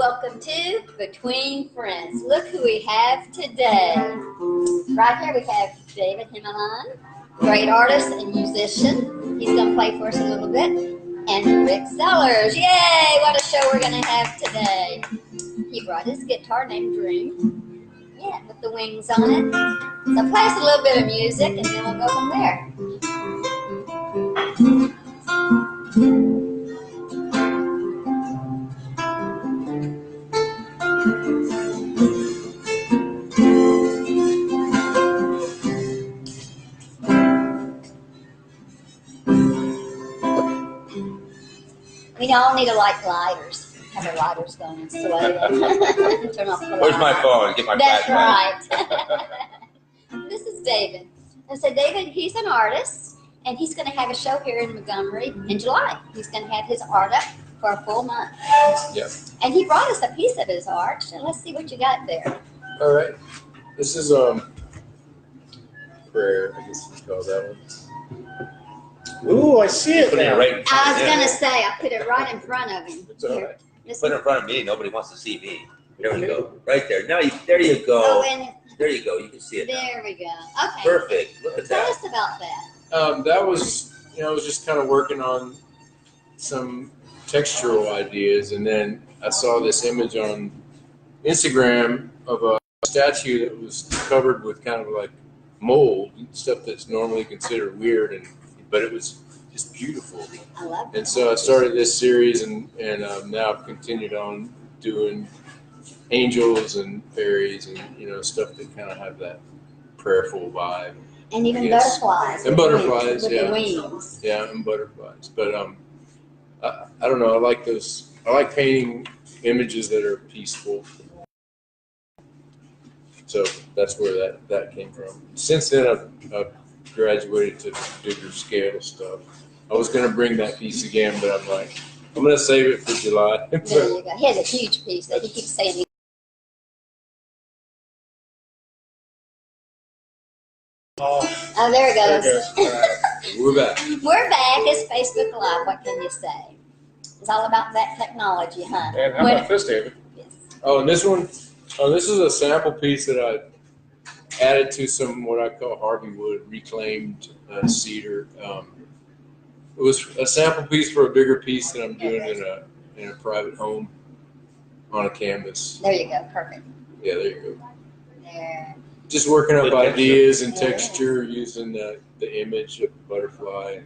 welcome to Between Friends. Look who we have today. Right here we have David Hemmeline, great artist and musician. He's going to play for us a little bit. And Rick Sellers. Yay! What a show we're going to have today. He brought his guitar named Dream. Yeah, with the wings on it. So play us a little bit of music and then we'll go from there. We all need to light lighters. Have our lighters going and sway them. Turn off the Where's my phone? Get my flashlight. That's right. This is David. And so David, he's an artist, and he's going to have a show here in Montgomery in July. He's going to have his art up for a full month. Yeah. And he brought us a piece of his art. So let's see what you got there. All right. This is prayer. I guess it's called that one. Ooh, I see it now. Right I was going to say, I put it right in front of him. It's all right. Put it in front of me. Nobody wants to see me. There we go. Right there. Now, there you go. Oh, and There you go. You can see it now. there we go. Okay. Perfect. Look at Tell that. us about that. That was, I was just kind of working on some textural ideas, and then I saw this image on Instagram of a statue that was covered with kind of like mold, stuff that's normally considered weird, but it was just beautiful. I love it. And so I started this series, and now I've continued on doing angels and fairies and stuff that kind of have that prayerful vibe. And even Yes. butterflies. And with butterflies, with yeah. the wings. Yeah, and butterflies. But I don't know. I like those. I like painting images that are peaceful. So that's where that came from. Since then, I've graduated to bigger scale stuff. I was going to bring that piece again, but I'm like, I'm going to save it for July. There you go. He has a huge piece that he keeps saying. Oh, there it goes. We're back. We're back. It's Facebook Live. What can you say? It's all about that technology, huh? And how about this, David? Yes. Oh, and this one, this is a sample piece that I added to some what I call Harvey Wood reclaimed cedar. It was a sample piece for a bigger piece that I'm doing in a private home on a canvas. There you go. Perfect. Yeah, there you go. There. Just working up Good ideas and Yeah. texture using the image of the butterfly.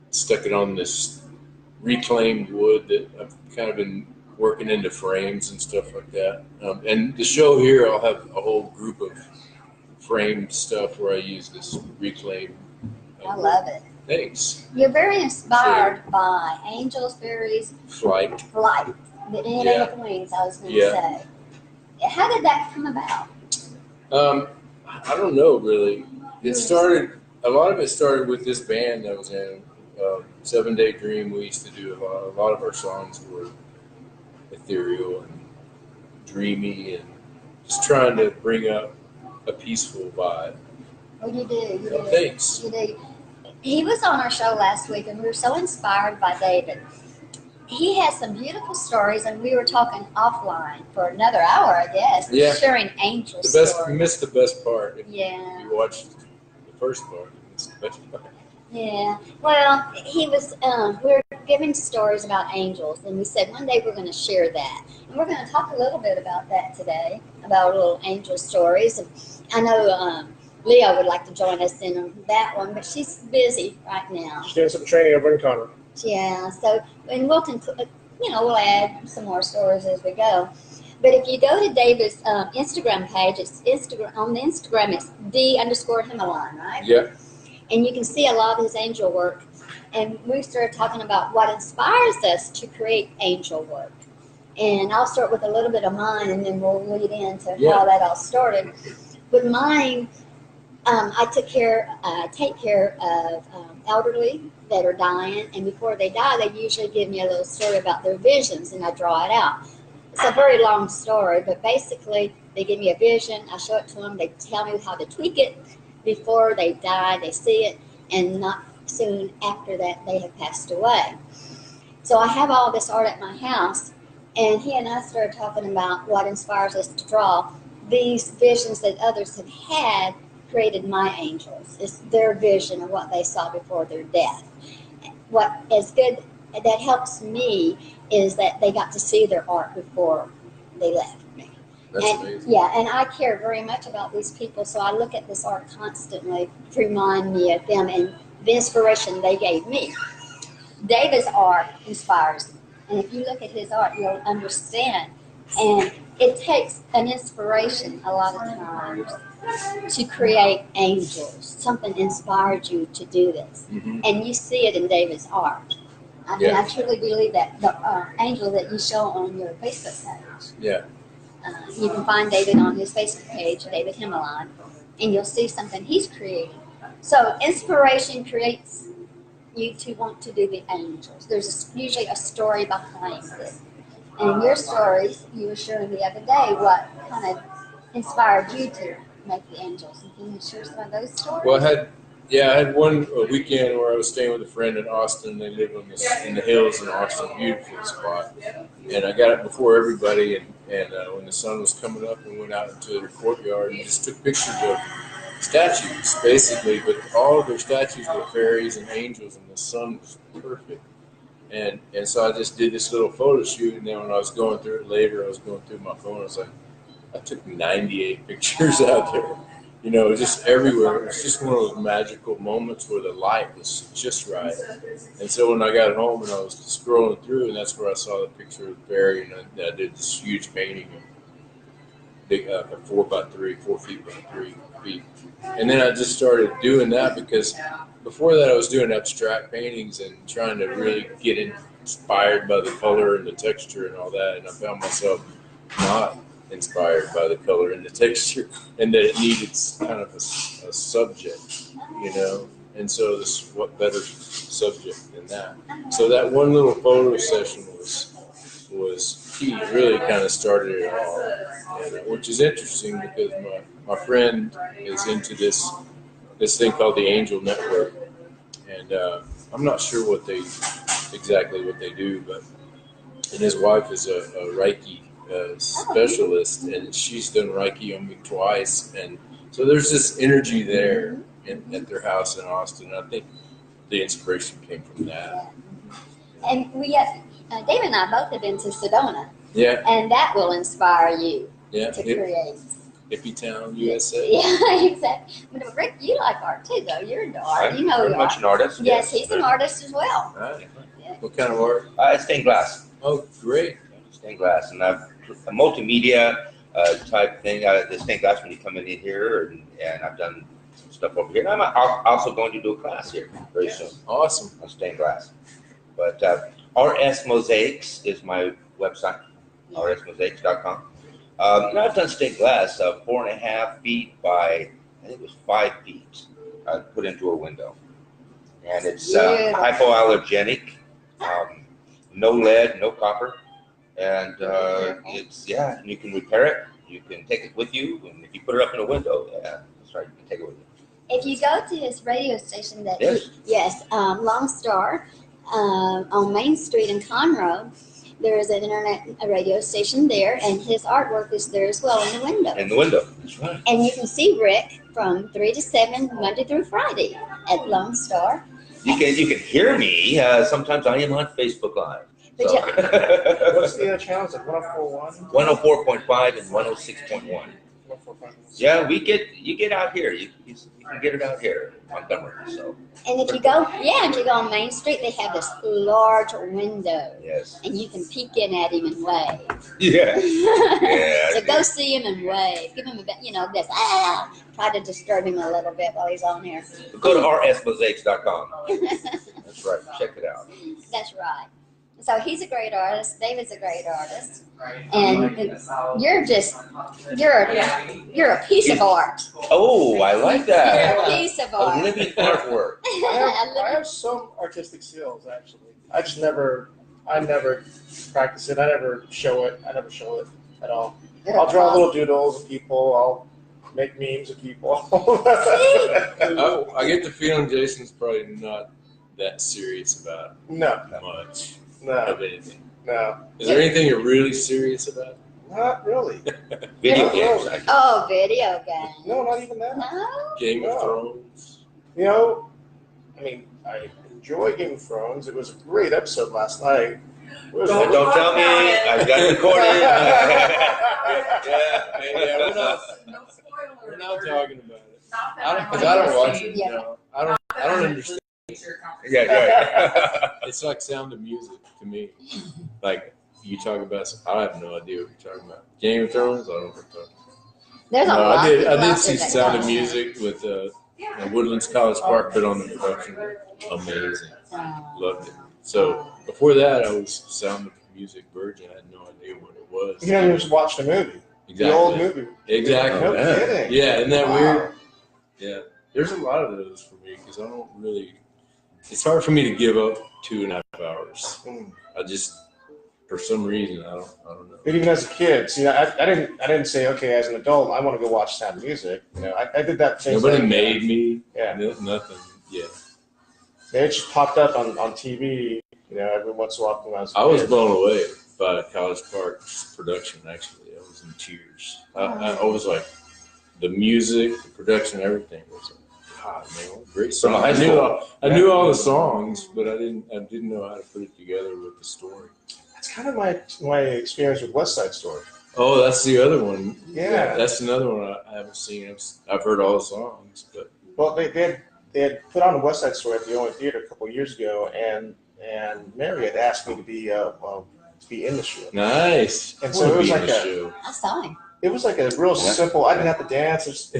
Stuck it on this reclaimed wood that I've kind of been working into frames and stuff like that. And the show here, I'll have a whole group of framed stuff where I use this reclaimed. I love it. Thanks. You're very inspired by angels, fairies, Flight. flight. Anything Yeah. with wings, I was going to Yeah. say. How did that come about? I don't know really. It started. A lot of it started with this band that was in 7 Day Dream. We used to do a lot of our songs were ethereal and dreamy and just trying to bring up a peaceful vibe. Well, you do. You do. Thanks. You do. He was on our show last week, and we were so inspired by David. He has some beautiful stories, and we were talking offline for another hour, I guess, Yeah. sharing angel The best. stories. You missed the best part. If Yeah. you watched the first part, you missed the best part. Yeah. Well, he was. We were giving stories about angels, and we said one day we're going to share that, and we're going to talk a little bit about that today, about little angel stories. And I know Leah would like to join us in that one, but she's busy right now. She's doing some training over in Connor. Yeah, so, and we'll we'll add some more stories as we go. But if you go to David's Instagram page, it's on the Instagram, it's _Hemmeline, right? Yeah. And you can see a lot of his angel work. And we started talking about what inspires us to create angel work. And I'll start with a little bit of mine, and then we'll lead into how that all started. With mine, I take care of elderly that are dying, and before they die, they usually give me a little story about their visions, and I draw it out. It's a very long story, but basically, they give me a vision, I show it to them, they tell me how to tweak it before they die, they see it, and not soon after that, they have passed away. So I have all this art at my house, and he and I started talking about what inspires us to draw. These visions that others have had created my angels. It's their vision of what they saw before their death. What is good that helps me is that they got to see their art before they left me. That's And amazing. yeah, and I care very much about these people, so I look at this art constantly to remind me of them and the inspiration they gave me. David's art inspires me, and if you look at his art, you'll understand. And it takes an inspiration a lot of times to create angels. Something inspired you to do this, and you see it in David's art. I mean, I truly believe that the angel that you show on your Facebook page. Yeah. You can find David on his Facebook page, David Hemmeline, and you'll see something he's creating. So inspiration creates you to want to do the angels. There's usually a story behind it. And your stories, you were showing the other day, what kind of inspired you to make the angels. And can you share some of those stories? Well, I had one weekend where I was staying with a friend in Austin. They live in the hills in Austin, beautiful spot. And I got up before everybody, and when the sun was coming up, we went out into the courtyard and just took pictures of statues, basically. But all of their statues were fairies and angels, and the sun was perfect. And so I just did this little photo shoot, and then when I was going through it later, I was going through my phone. I was like, I took 98 pictures out there. You know, it was just everywhere. It was just one of those magical moments where the light was just right. And so when I got home and I was scrolling through, and that's where I saw the picture of the fairy, and I did this huge painting of big, 4 by 3, 4 feet by 3 feet. And then I just started doing that because before that I was doing abstract paintings and trying to really get inspired by the color and the texture and all that. And I found myself not inspired by the color and the texture, and that it needed kind of a subject, you know. And so what better subject than that? So that one little photo session was key. It really kind of started it all, and, which is interesting because my friend is into this thing called the Angel Network, and I'm not sure exactly what they do, but and his wife is a Reiki specialist, and she's done Reiki on me twice, and so there's this energy there at their house in Austin. I think the inspiration came from that. And we David and I both have been to Sedona. Yeah. And that will inspire you to create. Hippie Town, USA. Yeah, exactly. But Rick, you like art too, though. You're into art. You know I'm much an artist. Yes, he's an artist as well. Right. Yeah. What kind of art? Stained glass. Oh, great. Stained glass, and I've a multimedia type thing. The stained glass when you come in here, and I've done some stuff over here. And I'm also going to do a class here very soon. Awesome. On stained glass. But RS Mosaics is my website, rsmosaics.com. And I've done stained glass, 4.5 feet by, I think it was 5 feet, put into a window. And it's hypoallergenic, no lead, no copper. And it's, and you can repair it. You can take it with you. And if you put it up in a window, that's right, you can take it with you. If you go to his radio station, Long Star, on Main Street in Conroe, there is an internet radio station there, and his artwork is there as well in the window. In the window, that's right. And you can see Rick from 3 to 7, Monday through Friday at Lone Star. You can hear me. Sometimes I am on Facebook Live. But What's the channels? Like 104.1? 104.5 and 106.1. Yeah, you get out here. You can get it out here in Montgomery. So. And if you go on Main Street, they have this large window. Yes. And you can peek in at him and wave. Yeah. Yeah. So go see him and wave. Give him try to disturb him a little bit while he's on here. Go to rsmosaics.com. That's right. Check it out. That's right. So he's a great artist. David's a great artist, and you're a piece of art. Oh, I like that. You're a piece of art. A living artwork. I have some artistic skills actually. I never practice it. I never show it at all. I'll draw little doodles of people. I'll make memes of people. I get the feeling Jason's probably not that serious about No. much. No, of anything. no, Is there anything you're really serious about? not really. Video No, games. no. Oh, video games. No, not even that. No? Game of No. Thrones? You know, I mean, I enjoy Game of Thrones. It was a great episode last night. It was Don't tell me. I got it recorded. Yeah, No spoiler. we're not talking about it. Not that I don't, I'm because I don't like watch it. Yeah. No, I don't understand. Yeah, right. It's like Sound of Music to me. Like you talk about, I have no idea what you're talking about. Game of Thrones, I don't know what you're talking about. There's a No, lot I of did people out see there that Sound don't of Music with Woodlands College Park put on the production. Amazing. know. Loved it. So before that, I was Sound of Music virgin. I had no idea what it was. You never just watched the movie. The old movie. Exactly. No Yeah. kidding. Yeah, isn't that Wow. weird? Yeah. There's a lot of those for me because I don't really. It's hard for me to give up 2.5 hours. Mm. I just, for some reason, I don't know. But even as a kid, see, I didn't say, okay, as an adult, I want to go watch Sound of Music. You know, I did that same Nobody thing. made me. Yeah. Nothing. Yeah. It just popped up on TV, you know, every once in a while when I was a I was kid. blown away by College Park's production. Actually, I was in tears. I was like, the music, the production, everything was like, God, man, what a great song. From high I school. knew all the songs, but I didn't know how to put it together with the story. That's kind of my experience with West Side Story. Oh, that's the other one. Yeah. That's another one I haven't seen. I've heard all the songs, but Well, they had put on West Side Story at the Owen Theater a couple of years ago, and Mary had asked me to be in the show. nice. And so it was like I saw him. it was like a real Yeah. simple. I didn't have to dance. Just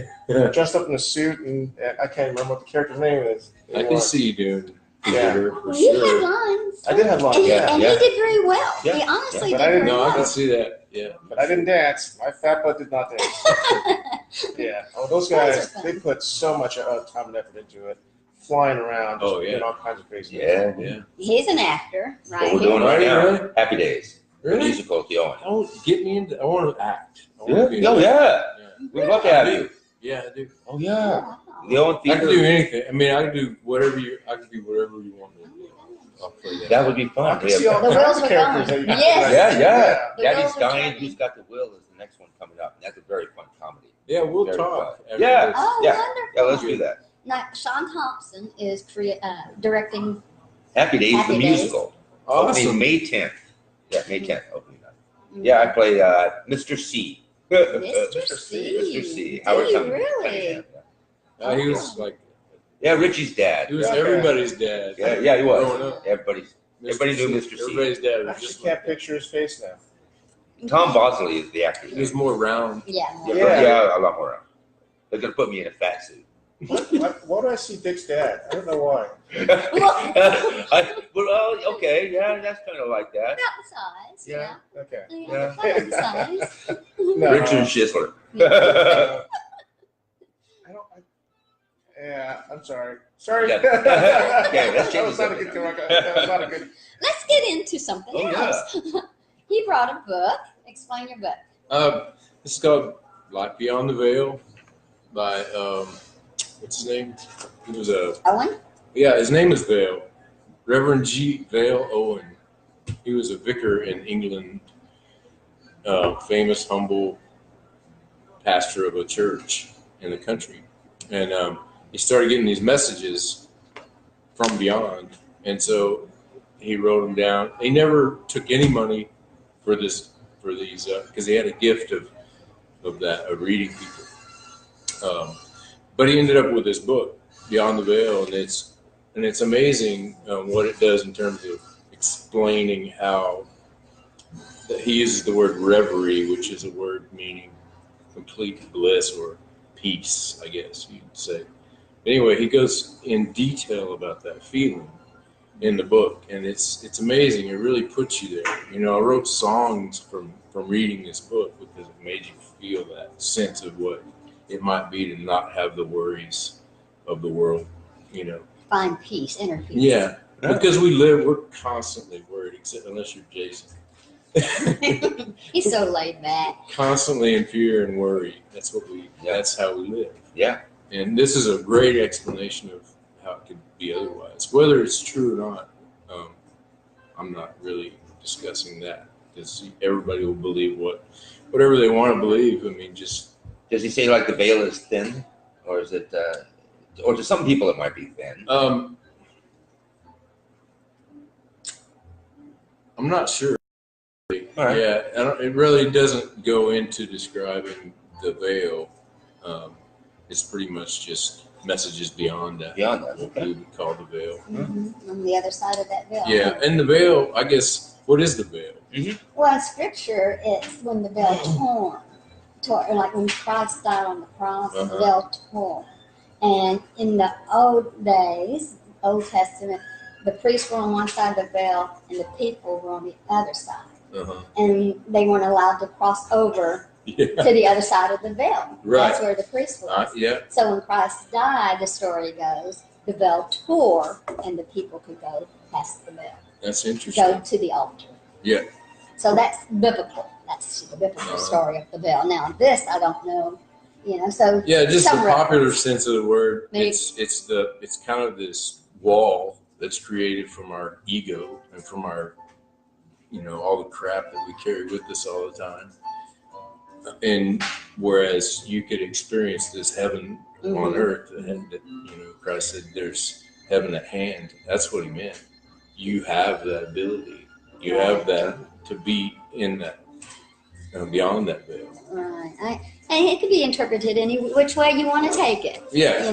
dressed up in a suit, and I can't remember what the character's name is. I can anymore. see you doing Yeah. theater for You had sure. lines. I did have lines, And, yeah. and yeah. he did very well. Yeah. He honestly Yeah. did But I didn't very No, I well. can see that. Yeah. But I didn't dance. My fat butt did not dance. Yeah. Oh, those guys, they put so much time and effort into it, flying around, just Oh, yeah. doing all kinds of crazy Yeah. Yeah. He's an actor, right? What we're He- doing right now. Really? Happy Days. The Really? musical at the Owen. Don't get me into. I want to act. I wanna Yeah. be in Oh it. yeah. Yeah. We'd love to have you. Yeah, I do. Oh yeah. Wow. The Owen I can do Theater. anything. I mean, I can do whatever you. I can do whatever you want me to do. I'll play that. That would be I fun. can see all The kinds wheels of were characters going. that you Yes. Yeah, yeah. The Daddy's wheels were Dying. turning. Who's Got the Will is the next one coming up. And that's a very fun comedy. Yeah, we'll Very talk. fun. after Yeah. this. Oh, Yeah. wonderful. Yeah, let's do that. Now, Sean Thompson is directing. Happy Days, Happy the Days. musical. Opening Awesome. May 10th. Yeah, May 10th. Opening night. Yeah, I play Mr. C. Mr. C. Mr. C. Do Howard you Sumner. really? He was like, Yeah, Richie's dad. he was Yeah. everybody's dad. Yeah, yeah, he was. Growing up. Everybody knew Mr. C. Everybody's dad I was just just can't like, picture his face now. Tom Bosley is the actor's he name. was more round. Yeah. Yeah. A lot more. They're gonna put me in a fat suit. Why do I see Dick's dad? I don't know why. Okay, yeah, that's kind of like that. About the size. Yeah. Okay. Yeah. About the size. No. Richard Schisler. I don't. Yeah, I'm sorry. Sorry. Yeah. Okay, let's that change was not a the good. That was not a good. Let's get into something Oh, yeah. else. He brought a book. Explain your book. This is called Life Beyond the Veil by what's his name? He was Owen? his name is Vale. Reverend G. Vale Owen. He was a vicar in England, famous, humble pastor of a church in the country. And he started getting these messages from beyond. And so he wrote them down. He never took any money for these, because he had a gift of reading people. But he ended up with this book, Beyond the Veil, and it's amazing what it does in terms of explaining how he uses the word reverie, which is a word meaning complete bliss or peace, I guess you'd say. Anyway, he goes in detail about that feeling in the book, and it's amazing. It really puts you there. You know, I wrote songs from reading this book because it made you feel that sense of what it might be to not have the worries of the world, you know. Find peace, inner peace. Yeah, because we're constantly worried, except unless you're Jason. He's so laid back. Constantly in fear and worry. That's how we live. Yeah. And this is a great explanation of how it could be otherwise. Whether it's true or not, I'm not really discussing that because everybody will believe whatever they want to believe. I mean, just Does he say like the veil is thin, or is it, or to some people it might be thin? I'm not sure. All right. Yeah, it really doesn't go into describing the veil. It's pretty much just messages beyond that. Beyond that, What okay. we would call the veil. On the other side of that veil. Yeah, and the veil, I guess, what is the veil? Well, in Scripture, it's when the veil tore, like when Christ died on the cross, the veil tore. And in the old days, Old Testament, the priests were on one side of the veil and the people were on the other side. And they weren't allowed to cross over to the other side of the veil. Right. That's where the priest was. Yeah. So when Christ died, the story goes, the veil tore and the people could go past the veil. That's interesting. Go to the altar. Yeah. So that's biblical. That's the biblical story of the veil. Now this, I don't know, so. Yeah, just the some popular sense of the word. Maybe. It's kind of this wall that's created from our ego and from our, all the crap that we carry with us all the time. And whereas you could experience this heaven on earth, and Christ said there's heaven at hand. That's what he meant. You have that ability. You have that to be in that, beyond that veil. Right. And it could be interpreted any which way you want to take it. Yeah.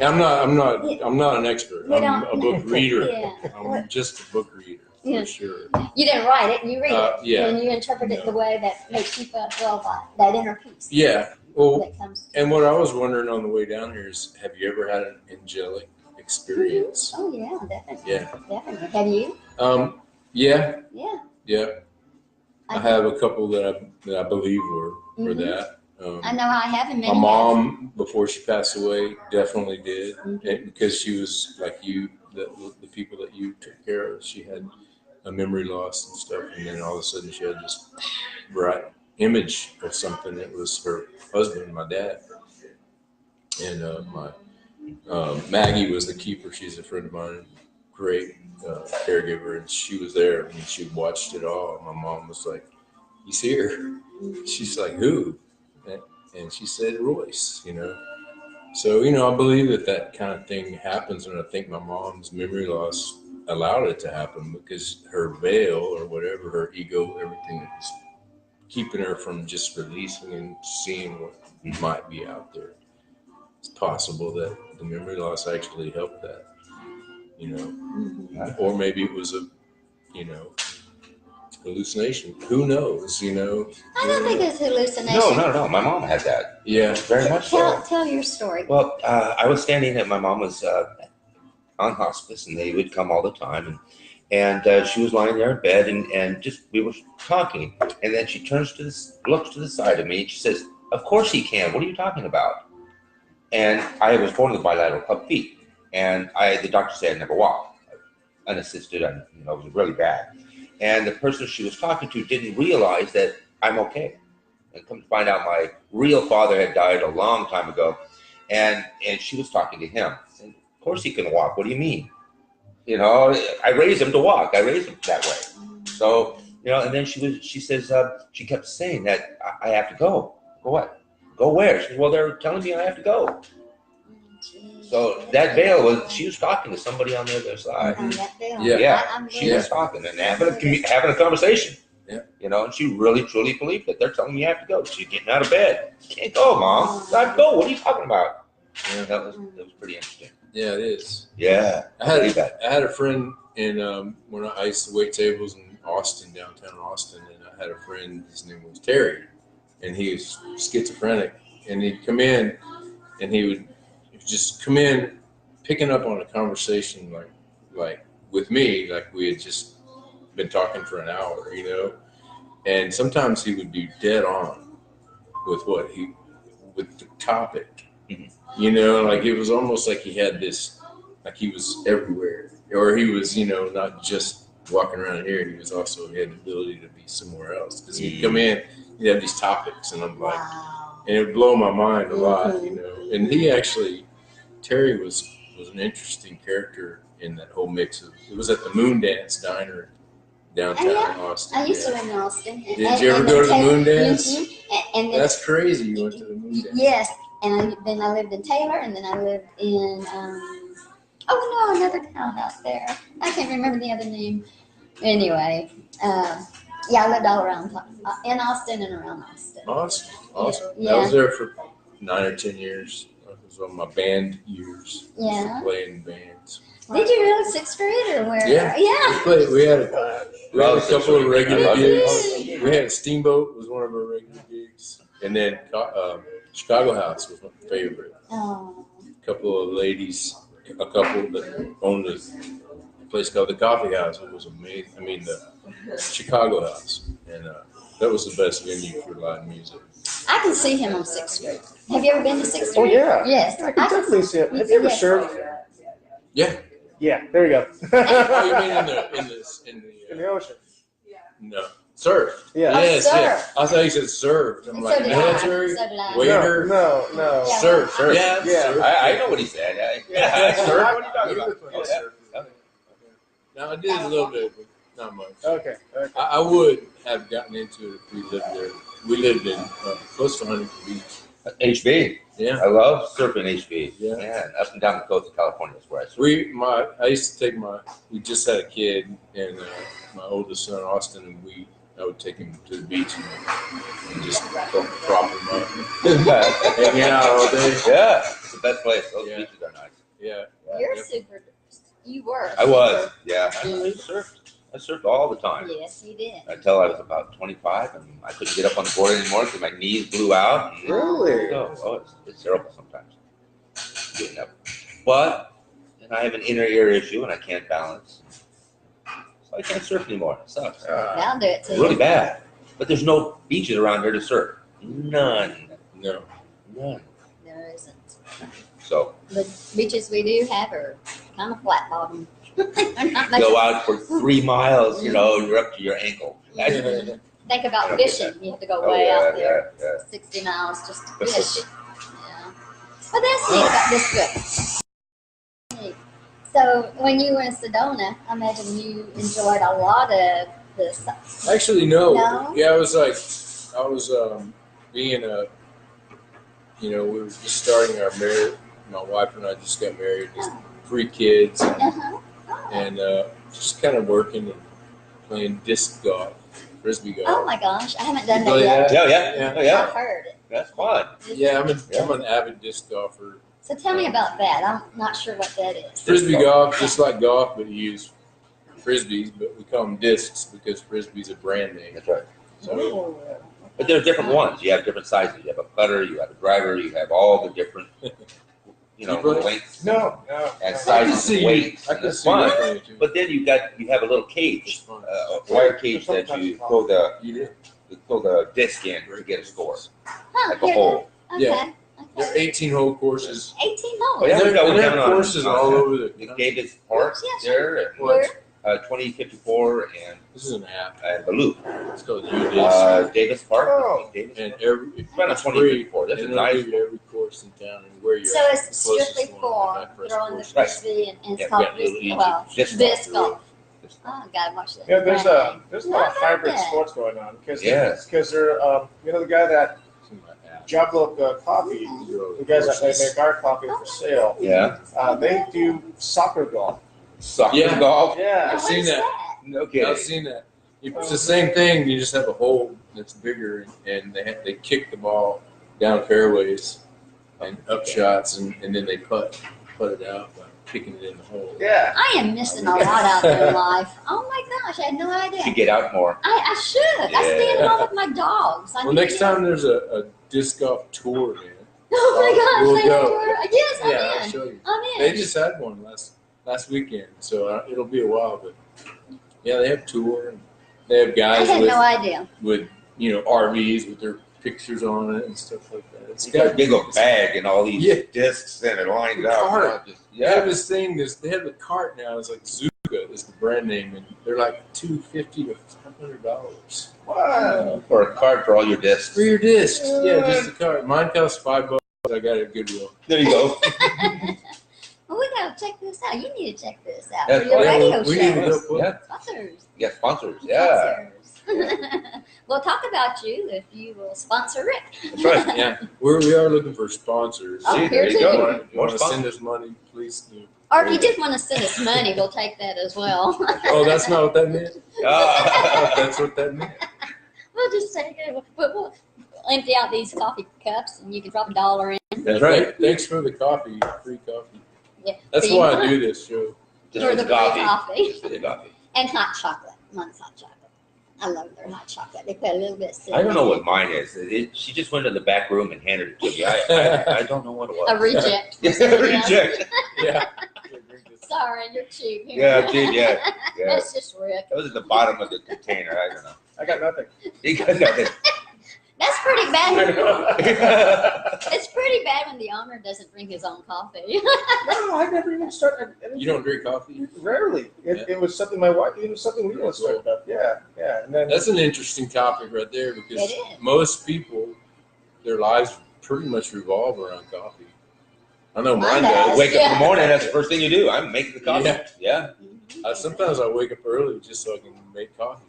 I'm not an expert. I'm a book reader. Yeah. I'm just a book reader. For sure. You didn't write it, you read it. Yeah. And you interpret it the way that makes you feel that inner peace. Yeah. Well, that comes and what I was wondering on the way down here is, have you ever had an angelic experience? Oh yeah, definitely. Yeah. Definitely. Have you? Yeah. Yeah. Yeah. I have a couple that I believe were that. I know I haven't. My mom, before she passed away, definitely did, and because she was like you, the people that you took care of. She had a memory loss and stuff, and then all of a sudden she had this bright image of something that was her husband, my dad, and my Maggie was the keeper. She's a friend of mine, great caregiver, and she was there and she watched it all. My mom was like, "He's here." She's like, "Who?" And she said, "Royce." So I believe that kind of thing happens, and I think my mom's memory loss allowed it to happen because her veil or whatever, her ego, everything that was keeping her from just releasing and seeing what might be out there. It's possible that the memory loss actually helped that, or maybe it was a, hallucination. Who knows, I don't think it's hallucination. No, not at all. My mom had that. Yeah. Very much so. Tell your story. Well, I was standing at my mom was on hospice, and they would come all the time, and she was lying there in bed, and just we were talking, and then she looks to the side of me, and she says, "Of course he can. What are you talking about?" And I was born with bilateral club feet, and the doctor said I never walked, unassisted, and it was really bad. And the person she was talking to didn't realize that I'm okay. And come to find out, my real father had died a long time ago, and she was talking to him. And of course he can walk. What do you mean? I raised him to walk. I raised him that way. So and then she says she kept saying that I have to go. Go what? Go where? She says, well, they're telling me I have to go. So that veil she was talking to somebody on the other side. Yeah. She was talking and having a conversation. Yeah. And she really, truly believed that they're telling me you have to go. She's getting out of bed. You can't go, Mom. I have to go. What are you talking about? Yeah, that was pretty interesting. Yeah, it is. Yeah. I had a friend when I used to wait tables in Austin, downtown Austin, and I had a friend, his name was Terry, and he was schizophrenic, and he'd come in and he would just come in picking up on a conversation like with me, like we had just been talking for an hour, and sometimes he would be dead on with with the topic, like it was almost like he had this, like he was everywhere, or he was, not just walking around here, he was also, he had the ability to be somewhere else, because he'd come in, he'd have these topics, and I'm like, and it would blow my mind a lot, and he actually, Terry was an interesting character in that whole mix of, it was at the Moon Dance Diner downtown Yeah. Austin. I used to yeah. live in Austin. Did you ever go to the moon dance? And then, That's crazy. You went to the moon dance. yes, and then I lived in Taylor, and then I lived in oh no, another town out there. I can't remember the other name. Anyway, yeah, I lived all around in Austin and around Austin. Awesome. Yeah. I was there for 9 or 10 years. That was on my band years. Yeah. Playing bands. Did you really 6th grade or where? Yeah. Yeah. We had a couple of regular gigs. Did. We had Steamboat was one of our regular gigs, and then Chicago House was my favorite. Oh. A couple of ladies, a couple that owned a place called the Coffee House. It was amazing. I mean the Chicago House, and that was the best venue for live music. I can see him on 6th grade. Have you ever been to 6th Oh grade? yeah. Yes. I can definitely see it. Have you ever Yes. served? Yeah. Yeah. There you go. Oh, you mean In the ocean. no surf? Yeah. Yes, surf. yeah. I thought you said served. I'm So like did military, I. So did I. waiter, No. Yeah. surf. Yeah, Yeah. surf. I know what he said. Yeah. Surf? What are you talking about? Oh, surf. No, I did a little bit, but not much. Okay. I would have gotten into it if we lived there. We lived in close to Huntington Beach. HB. Yeah. I love surfing HB. Yeah. Man, up and down the coast of California is where I surf. I used to take we just had a kid, and my oldest son, Austin, and I would take him to the beach and just prop him up. Hang out all day. Yeah, it's the best place. Those Yeah. beaches are nice. Yeah. You're Yep. super. You were. I was. Yeah. I surfed all the time. Yes, you did. Until I was about 25, and I couldn't get up on the board anymore because my knees blew out. Really? It's terrible sometimes. Getting up. But and I have an inner ear issue, and I can't balance. So I can't surf anymore. It sucks. I'll do it too. Really bad. But there's no beaches around here to surf. None. No. None. There isn't. So The beaches we do have are kind of flat bottom. They're not much. go out for 3 miles, and you're up to your ankle. Think about Okay. fishing. You have to go Oh, way yeah, out there, yeah. 60 miles just to fish. Yeah. Well, that's neat about this book. Neat. So, when you were in Sedona, I imagine you enjoyed a lot of this. Actually, no. No? Yeah, I was being we were just starting our marriage. My wife and I just got married, just 3 kids, Uh-huh. Oh. and just kind of working and playing disc golf, frisbee golf. Oh my gosh, I haven't done You that play yet. that? Yeah. Oh, yeah. I've heard it. That's fun. Yeah, I'm an avid disc golfer. So tell me about that. I'm not sure what that is. Frisbee golf, just like golf, but you use frisbees, but we call them discs because frisbee's a brand name. That's right. So Ooh. But there's different ones. You have different sizes. You have a putter, you have a driver, you have all the different, lengths No. and I can sizes see and weights. I And can it's see fun. that playing too. But then you have a little It's cage, fun. a wire cage that you throw You do. the disc in to get a score, Huh, like a here hole. Okay. Yeah. They're Okay. 18-hole courses. 18 holes. Oh, yeah. And we got they one have down on- courses all over the The country. Davis Park Yeah, there at Where? 2054 This is an app. and the Loop. It's called UDisc. Davis Park. Oh. Davis. And It's it's about a free. 2054. This And is they'll nice. give you every course in town and where you're So at. it's the closest strictly one, for that first throwing the course. frisbee and Yeah, it's called we got little disc easy golf. disc Disc golf. golf. Oh, gotta watch that. Yeah, there's a lot of I hybrid like that. sports going on because Yes. they're the guy that It's in my app. Juglook Coffee, the guys that they make our coffee for sale. Yeah. They do soccer golf. Soccer Yeah. golf. Yeah. I've seen What's that. No I've kidding. seen that. It's the same thing. You just have a hole that's bigger, and they kick the ball down fairways and up shots, and then they put it out by kicking it in the hole. Yeah. I am missing a lot out there in life. Oh my gosh, I had no idea. To get out more. I should. I stay at Yeah. home with my dogs. I Well, need next to- time there's a disc golf tour, man. Oh my gosh, We'll they go. have tour. Yes, I'm Yeah, I'll in. show you. I'm in. They just had one last weekend, so it'll be a while. But yeah, they have tour. And they have I guys had no idea. with RVs with their pictures on it and stuff like that. It's It's got a big old it's- bag and all these Yeah. discs and it lines out. Cart. Just- They have this thing. They have the cart now. It's like Zuka is the brand name, and they're like $250 to $500 Wow. For a card for all your discs. for your discs. Yeah, just the cart. Mine costs $5. I got it at Goodwill. There you go. Well, we got check this out. You need to check this out That's for your right. radio We need to show. go. Yeah. Sponsors. Yeah, sponsors. Yeah. Sponsors. We'll talk about you if you will sponsor Rick. That's right. Yeah, we are looking for sponsors. Oh, See, here there you too. go. If you want to send us money, please do. Or if you just want to send us money, we'll take that as well. Oh, that's not what that meant? Ah. That's what that meant? We'll just take it. We'll empty out these coffee cups and you can drop $1 in. That's right. Thanks for the coffee, free coffee. Yeah. That's why I do this show. Just For for the the free coffee. coffee. Just for the coffee. And hot chocolate. Mine's hot chocolate. I love their hot chocolate. They put a little bit of cinnamon. I don't know what mine is. She just went to the back room and handed it to me. I don't know what it was. A reject. Reject. Yeah. Sorry, you're cheap. Yeah, dude, yeah. That's just Rick. That was at the bottom of the container. I don't know. I got nothing. You got nothing. That's pretty bad. Yeah. It's pretty bad when the owner doesn't bring his own coffee. No, I never even started. You don't drink coffee? Rarely. It was something my wife. It was something we didn't start up. Yeah, yeah. And then That's an interesting topic right there because It is. most people, their lives pretty much revolve around coffee. I know mine Mine does. does. Wake up in the morning, that's the first thing you do. I'm making the coffee. Yeah. Yeah. Sometimes I wake up early just so I can make coffee.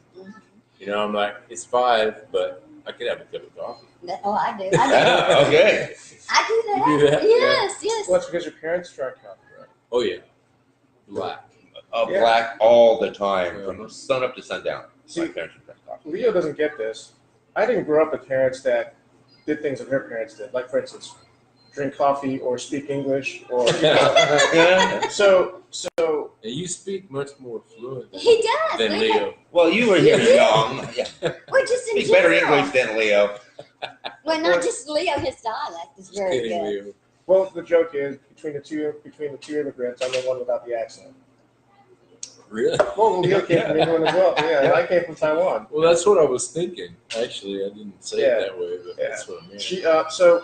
You know, I'm like, it's 5, but I could have a cup of coffee. Oh, I do. Yeah, okay. I do that. You do that? Yes, yes. well, that's because your parents drank coffee, right? Oh, yeah. Black. Yeah. Black all the time, from sun up to sundown. See, My parents would drink coffee. Leo doesn't get this. I didn't grow up with parents that did things that her parents did. Like, for instance, drink coffee or speak English or. Yeah. So And you speak much more fluent He does. than Leo. Well, you were young. Yeah. We're just in Speak better general. English than Leo. Well, not just Leo. His dialect is Just very kidding, good. Leo. well, the joke is between the two immigrants, I'm the one without the accent. Really? Well, Leo came from England as well. Yeah, and I came from Taiwan. Well, that's what I was thinking. Actually, I didn't say Yeah. it that way, but Yeah. that's what I meant. So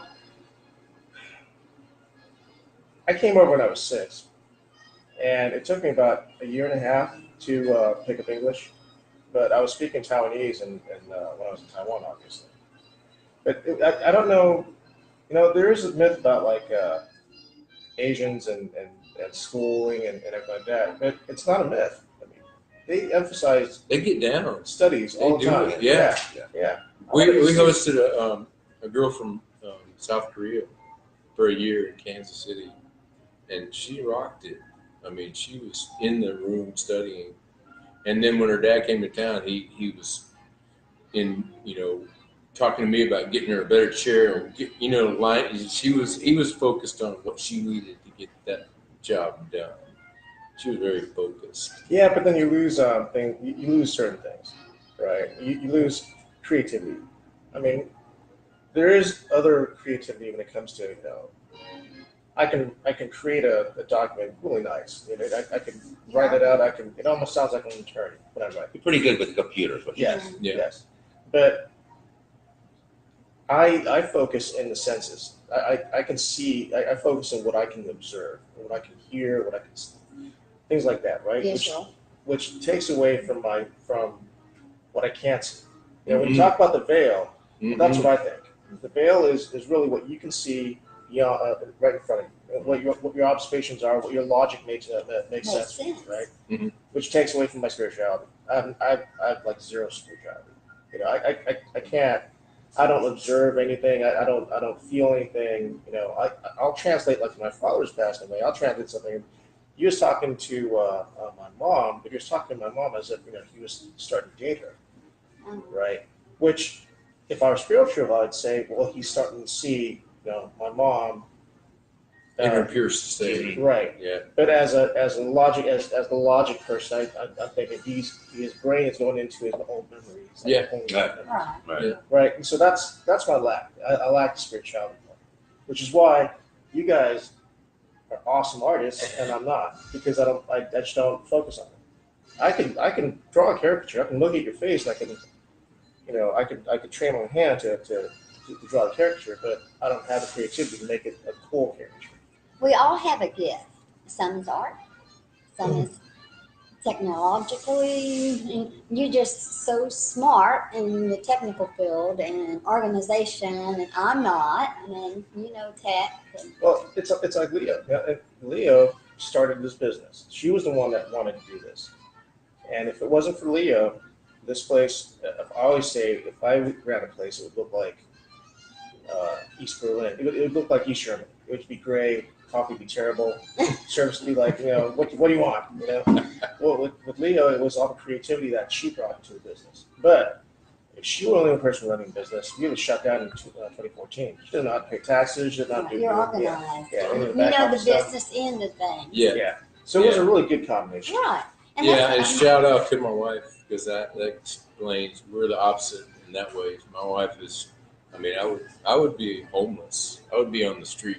I came over when I was 6, and it took me about a year and a half to pick up English. But I was speaking Taiwanese and when I was in Taiwan, obviously. But I don't know. You know, there is a myth about like Asians and schooling and everything like that. But it's not a myth. I mean, they emphasize They get down. studies all They the do time. it, yeah. Yeah. We hosted a girl from South Korea for a year in Kansas City, and she rocked it. I mean, she was in the room studying, and then when her dad came to town, he was in, talking to me about getting her a better chair and he was focused on what she needed to get that job done. She was very focused. Yeah, but then you lose you lose certain things, right? You lose creativity. I mean, there is other creativity when it comes to I can create a document really nice. I can write it out. It almost sounds like an attorney when I write. You're pretty good with computers. What you Yes, Yeah. yes. But I focus in the senses. I can see. I focus on what I can observe, what I can hear, what I can see, things like that, right? Visual. Which takes away from what I can't see. When you talk about the veil, that's what I think. The veil is really what you can see right in front of you. What your observations are, what your logic makes sense, right? Mhm. Which takes away from my spirituality. I have like zero spirituality. I can't. I don't observe anything. I don't feel anything. I'll translate, like my father's passing away. I'll translate something. He was talking to my mom, but he was talking to my mom as if he was starting to date her, right? Which, if I were spiritual, I'd say, well, he's starting to see my mom In her pure state. right. Yeah. But as the logic person, I'm thinking his brain is going into his old memories. Yeah. Right. Right. Right. And so that's what I lack. I lack the spirituality, which is why you guys are awesome artists and I'm not, because I just don't focus on it. I can draw a caricature. I can look at your face and I could train my hand to draw the caricature, but I don't have the creativity to make it a cool caricature. We all have a gift. Some is art, some is technologically. You're just so smart in the technical field and organization, and I'm not. I mean, tech. Well, it's like Leo. Leo started this business. She was the one that wanted to do this. And if it wasn't for Leo, this place, I always say, if I ran a place, it would look like East Berlin. It would look like East Germany. It would be gray, coffee would be terrible, service would be like, what do you want? Well, with Leo, it was all the creativity that she brought into the business. But if she were the only person running the business, we would have shut down in 2014. She did not pay taxes. She did not do. You're organized. Yeah, You know the business end of things. Yeah. So it was a really good combination. Right. And Yeah, and shout out to my wife, because that explains we're the opposite in that way. My wife is, I would be homeless. I would be on the street,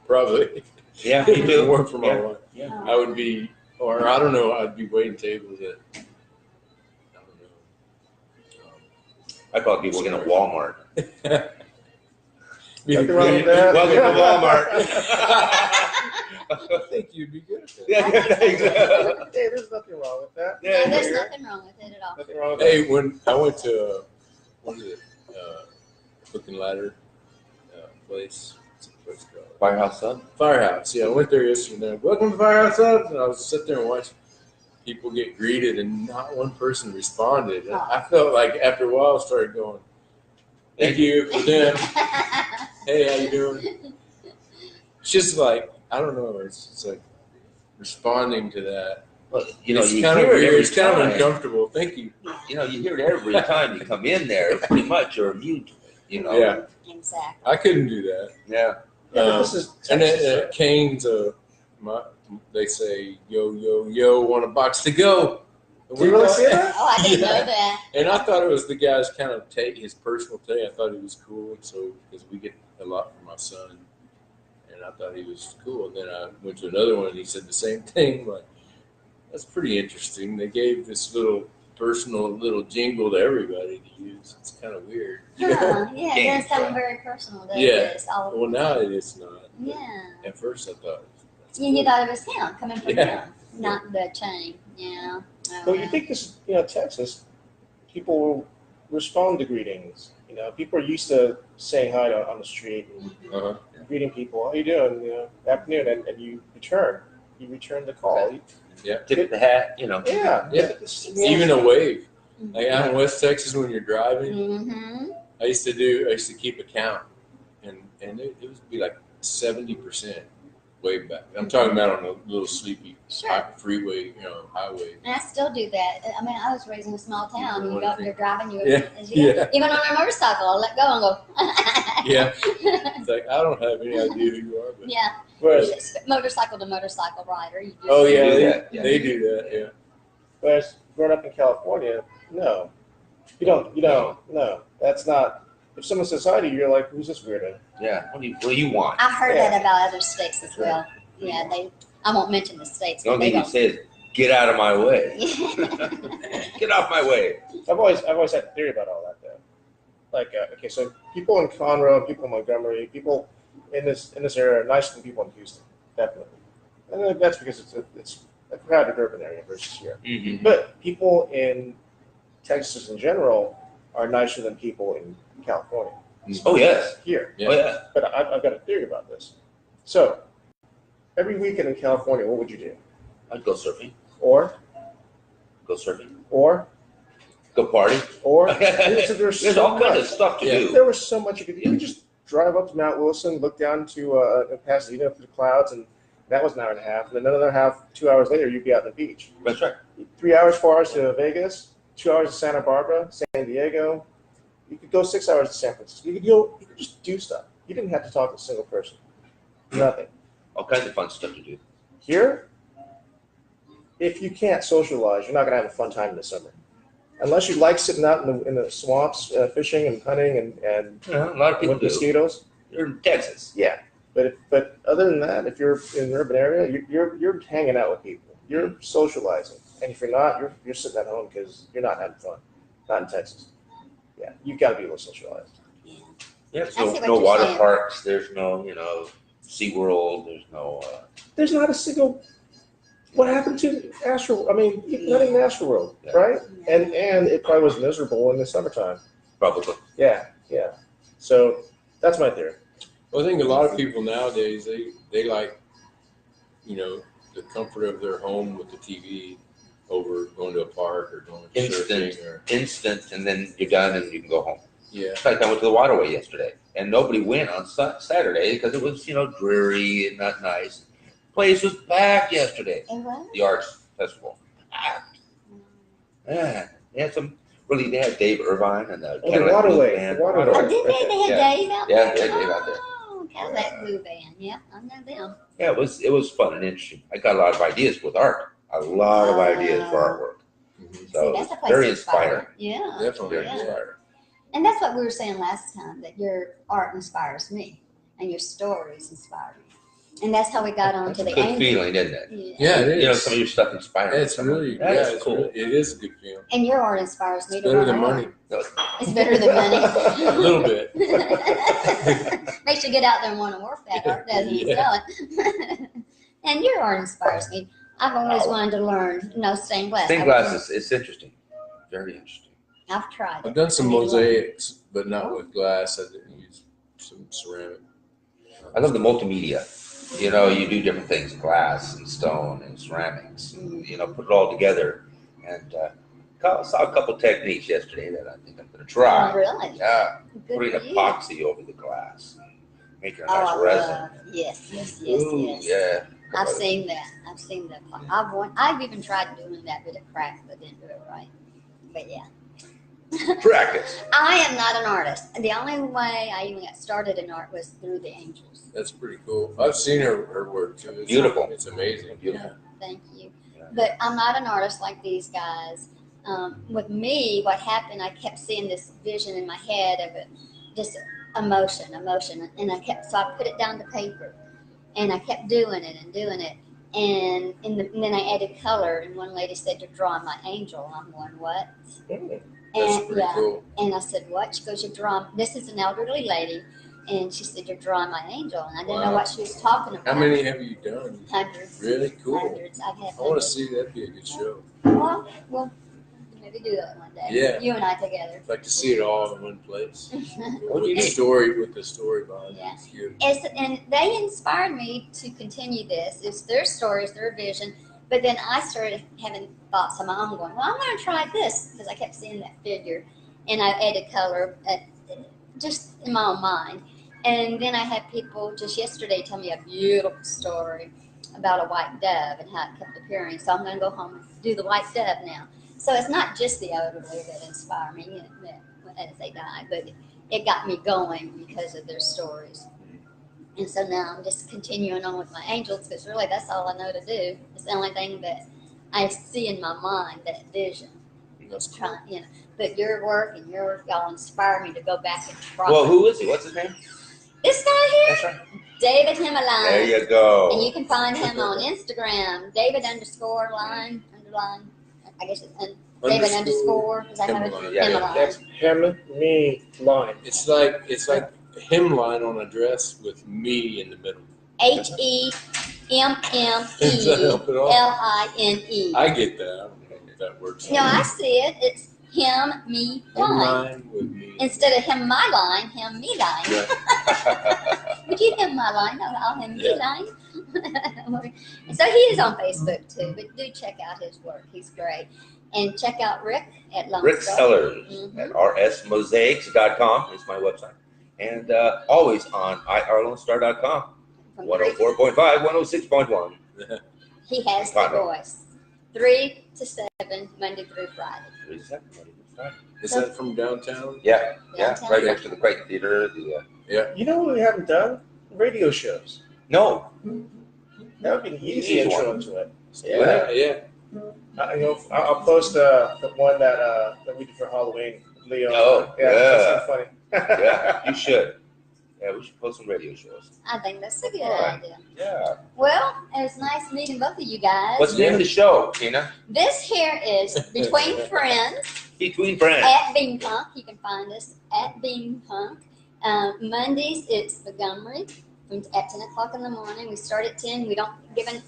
probably. Yeah, If you it do. weren't for my wife. Yeah. I would be, or I don't know, I'd be waiting tables at, I don't know. I thought people were going to Walmart. Nothing wrong with that. Welcome to Walmart. I think you'd be good at that. Yeah, thanks. Hey, there's nothing wrong with that. No, Yeah, there's yeah. nothing wrong with it at all. Nothing wrong with that. Hey, when I went to, what is it, Hook and Ladder place, what's the place called? Firehouse Sub? Firehouse. Yeah, I went there yesterday. Welcome to Firehouse Subs. And I was sitting there and watching people get greeted, and not one person responded. And I felt like after a while, I started going, "Thank you for them. Hey, how you doing?" It's just like, I don't know. It's like responding to that. Well, It's you kind of hear it weird. every It's kind of time. uncomfortable. Thank you. You hear it every time you come in there. Pretty much you're immune to it. Yeah, Exactly. I couldn't do that. Yeah. Yeah, but this is And Texas, at Cane's, they say, "Yo, yo, yo, want a box to go?" Do you really say that? Oh, I didn't Yeah. know that. And I thought it was the guy's kind of his personal take. I thought he was cool, so because we get a lot from my son, and I thought he was cool. And then I went to another one, and he said the same thing. Like, that's pretty interesting. They gave this little personal little jingle to everybody to use. It's kind of weird. You know? Huh, yeah, it Games, does sound right? very personal. Doesn't Yeah. it? It's all Well, now it's not. yeah. At first, I thought. That's You cool. thought it was him coming from Yeah. him, not the chain. Yeah. Oh, Well, you well. think this, Texas, people will respond to greetings. People are used to saying hi on the street and Uh-huh. greeting people. How you doing? Afternoon, and you return. You return the call. Tip the hat, Yeah. Yeah. Even a wave. Like out in West Texas, when you're driving, Mm-hmm. I used to keep a count, and it would be like 70% way back. I'm talking about on a little sleepy Sure. freeway, highway. And I still do that. I mean, I was raised in a small town. You're driving, Yeah. even on a motorcycle, I'll let go and go. Yeah, it's like I don't have any idea who you are, but Yeah. Whereas, Motorcycle to motorcycle rider. You just, oh yeah, do they, that, yeah. they do that. Yeah, whereas growing up in California, no. You don't. No. That's not. If someone says hi to you, you're like, who's this weirdo? Yeah. What do you want? I heard Yeah. that about other states as well. Yeah, I won't mention the states. The But only they thing you say is, get out of my way. don't. Get off my way. I've always had a theory about all that though. Like, okay, so people in Conroe, people in Montgomery, people in this area are nicer than people in Houston, definitely. And that's because it's a crowded urban area versus here. Mm-hmm. But people in Texas in general are nicer than people in California. Oh, yes. Here. Yeah. Oh, yeah. But I've got a theory about this. So, every weekend in California, what would you do? I'd go surfing. Or Go surfing. Go party. There's all kinds of stuff to do. There was so much you could do. You could just drive up to Mount Wilson, look down to Pasadena through the clouds, and that was an hour and a half. And then another half, 2 hours later, you'd be out on the beach. That's right. 3 hours, 4 hours to Vegas, 2 hours to Santa Barbara, San Diego. You could go 6 hours to San Francisco. You could just do stuff. You didn't have to talk to a single person. Nothing. All kinds of fun stuff to do. Here, if you can't socialize, you're not going to have a fun time in the summer. Unless you like sitting out in the swamps, fishing and hunting and Yeah, a lot of people with do. mosquitoes. You're in Texas. Yeah, but other than that, if you're in an urban area, you're hanging out with people. You're socializing, and if you're not, you're sitting at home because you're not having fun. Not in Texas. Yeah, you've got to be able to socialize. Yeah. Yeah, I see no, what no you're water saying. parks. There's no, SeaWorld. There's no. There's not a single. What happened to Astro? I mean, not even Astroworld, Yeah. right? And it probably was miserable in the summertime. Probably. Yeah. So that's my theory. well, I think a lot of people nowadays they like, the comfort of their home with the TV over going to a park or going surfing or Instant, and then you're done and you can go home. yeah. In fact, I went to the Waterway yesterday, and nobody went on Saturday because it was, dreary and not nice. Place was packed yesterday. It was? The Arts Festival. Packed. Yeah. They had Dave Irvine and the The Waterway. Band. The Waterway. Oh, did they? They had Yeah. Dave out Yeah, there? they had Dave out there. Oh, Cadillac Blue Band. Yep, I know them. Yeah, it was fun and interesting. I got a lot of ideas with art. A lot of ideas for artwork. Mhm. So See, that's a place very to inspire. inspiring. Yeah. Definitely. Very Yeah. inspiring. And that's what we were saying last time, that your art inspires me and your stories inspire me. And that's how we got on That's to a the good angel. feeling, isn't it? Yeah, it is. Some of your stuff inspires. It's really, That yeah, is it's cool. really, it is a good feeling. And your art inspires me It's to better run than more. money. It's better than money. A little bit. Makes you get out there and want to work that art, doesn't it? Yeah. Sell it. And your art inspires me. I've always wanted to learn, stained glass. Stained glass it's interesting. Very interesting. I've tried it. I've done some I need to learn. mosaics, but not with glass. I didn't use some ceramic. I love the multimedia. You do different things, glass and stone and ceramics. Put it all together. And saw a couple techniques yesterday that I think I'm going to try. Oh, really? Yeah, Good putting for you. epoxy over the glass, making a Oh, nice I resin. love- yes. Ooh, yeah. I've seen that. I've even tried doing that, but it cracked, but didn't do it right. But yeah. Practice. I am not an artist. The only way I even got started in art was through the angels. That's pretty cool. I've seen her work too. It's Beautiful. It's amazing. Beautiful. Thank you. Yeah. But I'm not an artist like these guys. With me, what happened, I kept seeing this vision in my head of it, just emotion, and so I put it down to paper, and I kept doing it, and then I added color, and one lady said, "You're drawing my angel." And I'm going, "What?" That's pretty cool. And I said, "What?" She goes, "You're drawing." This is an elderly lady, and she said, "You're drawing my angel," and I didn't know Wow. what she was talking about. How many have you done? Hundreds. Really cool. Hundreds. I've had I want to hundreds. see that'd be a good show. Well, we'll maybe do that one day. Yeah. You and I together. I'd like to see it all in one place. What do you With need? the story behind it. Yeah. It's cute. And they inspired me to continue this. It's their stories, their vision. But then I started having thoughts of my own, going, "Well, I'm going to try this," because I kept seeing that figure, and I added color just in my own mind. And then I had people just yesterday tell me a beautiful story about a white dove and how it kept appearing. So I'm going to go home and do the white dove now. So it's not just the elderly that inspire me as they die, but it got me going because of their stories. And so now I'm just continuing on with my angels, because really that's all I know to do. It's the only thing that I see in my mind, that vision. That's cool. Trying, but your work and y'all inspire me to go back and try. Well, who is he? What's his name? This guy here, That's right. David Hemmeline. There you go. And you can find him on Instagram, David_line, underline, I guess it's David underscore. Is that how Hemmeline. it? Yeah, Hemmeline. That's Hemmeline. It's like a hemline on a dress with me in the middle. HEMMELINE. Does that help at all? I get that. I don't know if that works. No, I see it. It's him, me, line. Hemline with me. Instead of him, my line, him, me line. Yeah. Would you him my line? No, I'll him me Yeah. line. And so he is on Facebook too, but do check out his work. He's great. And check out Rick at Lone Rick Star. Sellers Mhm. at rsmosaics.com is my website. And always on irlonestar.com. From Rick. 104.5, 106.1. He has the Chicago. voice. 3 to 7, Monday through Friday. Is that from downtown? Yeah, Downtown. right next to the Creighton Theater. You know what we haven't done? Radio shows. No, That would be an easy Easy intro one. into it. Yeah. I'll post the one that we did for Halloween. Leo. Oh, yeah. That's funny. yeah, you should. Yeah, we should post some radio shows. I think that's a good Alright. idea. Yeah. Well, it was nice meeting both of you guys. What's the name of the show, Tina? This here is Between Friends Between Friends. at BeanPunk. You can find us at BeanPunk. Mondays, it's Montgomery at 10 o'clock in the morning. We start at 10. We don't give a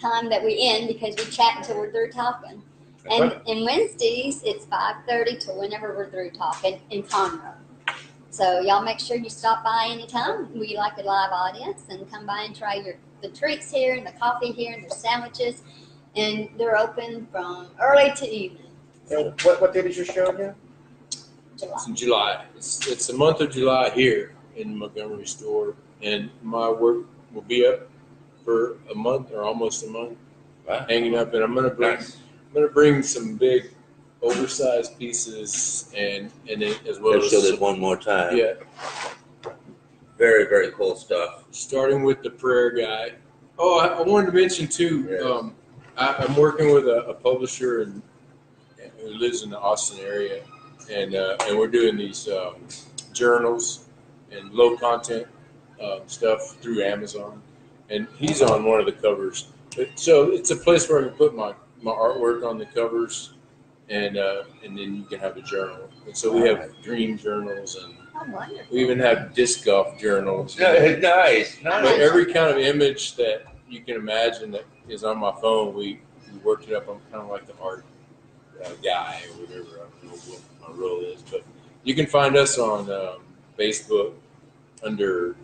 time that we end because we chat until we're through talking. And Wednesdays, it's 5:30 to whenever we're through talking in Conroe. So y'all make sure you stop by anytime. We like a live audience and come by and try the treats here and the coffee here and the sandwiches, and they're open from early to evening. And what date is your show again? July. It's in July. It's the month of July here in the Montgomery store, and my work will be up for a month or almost a month, Wow. hanging up. And I'm gonna bring some big, oversized pieces, and then as well Let's show as this one more time. yeah, Very, very cool stuff. starting with the prayer guide. Oh, I wanted to mention too. Yes. I'm working with a publisher who lives in the Austin area, and we're doing these journals and low content stuff through Amazon, and he's on one of the covers. So it's a place where I can put my artwork on the covers, and then you can have a journal. And so we have dream journals, and Oh, wonderful. we even have disc golf journals. Nice. But every kind of image that you can imagine that is on my phone, we worked it up. I'm kind of like the art guy or whatever. I don't know what my role is, but you can find us on Facebook under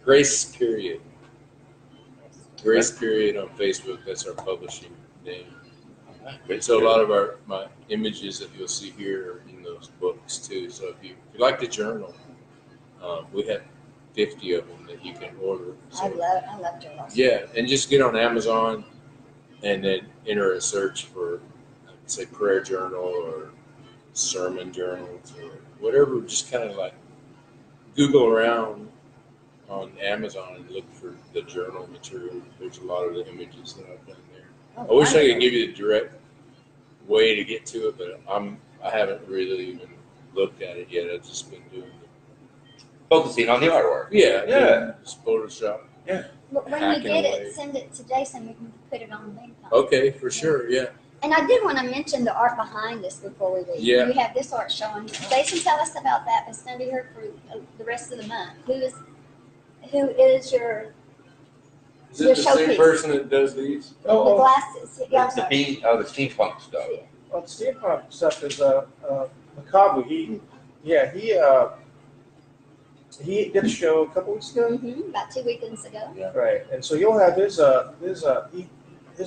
Grace Period. Grace Period on Facebook. That's our publishing name. So a lot of my images that you'll see here are in those books too. So if you like the journal, we have 50 of them that you can order. So, I love journals. yeah, and just get on Amazon and then enter a search for, say, prayer journal or sermon journals or whatever. Just kind of like Google around on Amazon and look for the journal material. There's a lot of the images that I've done there. Oh, I wish I wonderful. could give you the direct way to get to it, but I haven't really even looked at it yet. I've just been doing it. Focusing on the artwork. Yeah. Just Photoshop. But when you Hacking get away. it, send it to Jason. We can put it on BeanPunk. Okay, for sure. Yeah. And I did want to mention the art behind this before we leave. Yeah. You have this art showing. Jason, tell us about that. It's going to be here for the rest of the month. Who is your Is it Your the same showpiece. person that does these? the Oh, glasses? Yeah, I'm The sorry. the steampunk stuff. well, steampunk stuff is Macabre. He did a show a couple weeks ago. About 2 weekends ago. Right, and so you'll have his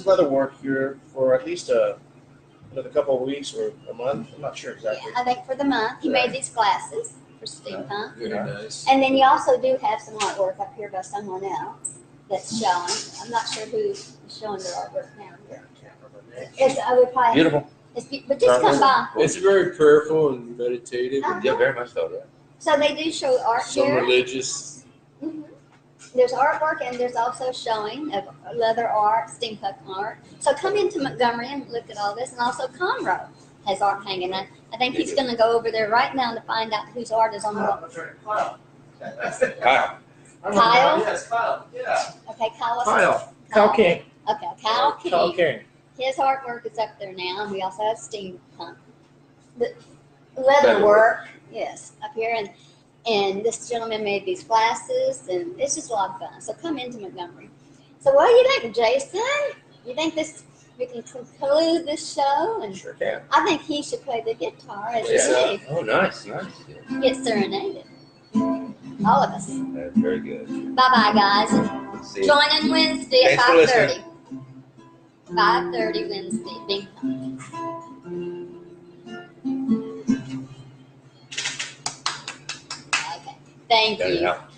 leather work here for at least another couple of weeks or a month. I'm not sure exactly. Yeah, I think for the month. He Right. made these glasses for steampunk. Very nice. And then you also do have some artwork up here by someone else that's showing. I'm not sure who's showing their artwork now. Yeah, I can't remember the name. It's, I would probably, Beautiful. but just come by. It's very prayerful and meditative, and Yeah, very much so. Yeah. So they do show art some here. religious. Mhm. There's artwork and there's also showing of leather art, steampunk art. So come into Montgomery and look at all this. And also Conroe has art hanging. I think he's going to go over there right now to find out whose art is on the wall. That's right, Kyle. Kyle. Kyle? Yes, Kyle. Yeah. Okay, Kyle. Kyle King. Okay, Kyle King. Kyle King. His artwork is up there now, and we also have steampunk. The leather work, yes, up here. And this gentleman made these glasses, and it's just a lot of fun. So come into Montgomery. So what do you think, Jason? You think we can conclude this show? And Sure can. I think he should play the guitar as you Yeah. leave. Oh, nice. Get serenaded. All of us. That's very good. Bye-bye, guys. See you. Join in Wednesday at Thanks for 5:30. 5:30 Wednesday. BeanPunk. Okay. Thank Got it you. out.